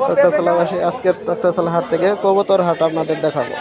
তক্তাশালাবাসী আজকের তক্তাশালা হাট থেকে কবুতর হাট আপনাদের দেখাবো।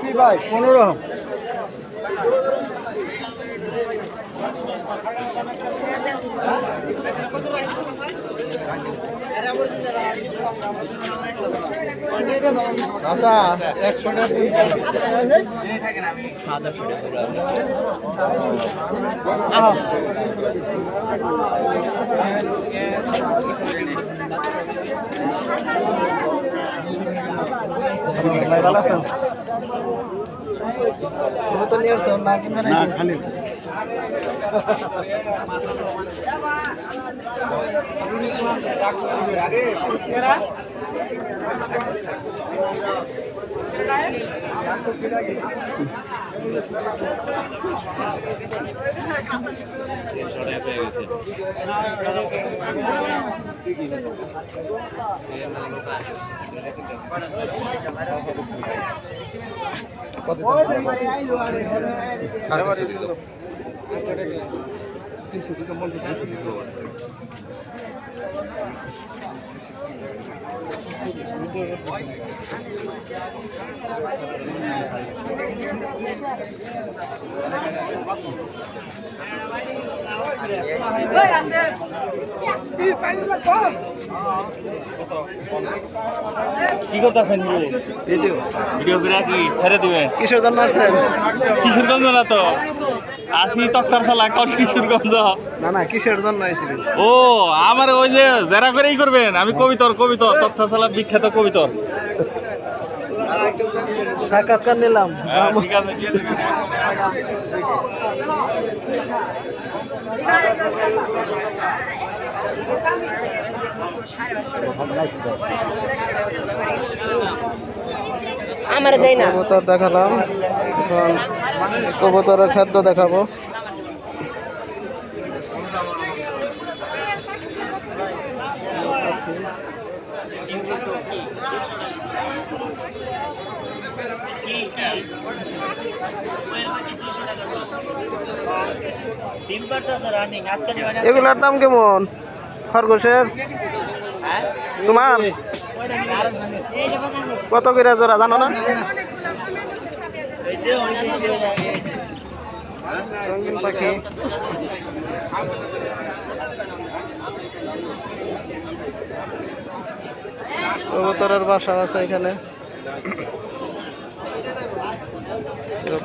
কি ভাই 15 আচ্ছা 100 টাকা তো নিয়ে আসো না কিনবে না খালি কি করতেছেন? ভিডিও ভিডিও করে কি ছেড়ে দিবেন? কিশোর জন্য আসছেন? কিশোরগঞ্জ না তো আসি তক্তাশালা কোন কিশোরগঞ্জ? না না কিশোর জন্য আইছি। ও আমার ওই যে যারা করেই করবেন। আমি কবিতর তক্তাশালা বিখ্যাত কবিতর সাক্ষাৎকার নিলাম। ঠিক আছে আমার দেই না। কবুতর দেখালাম, এখন কবুতরের খাদ্য দেখাবো। এগুলার দাম কেমন? খরগোশের তোমার কত করে জোড়া জানো না? রঙিন পাখি কবুতরের বাসা আছে এখানে,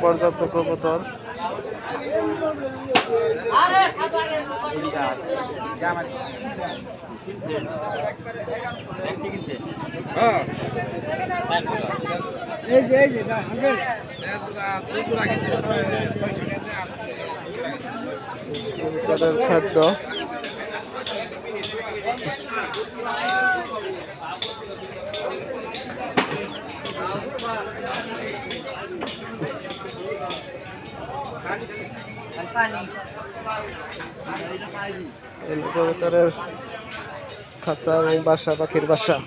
পর্যাপ্ত কবুতর। তাদের খাদ্য কবুতরের খাঁচা এবং বাসা, পাখির বাসা।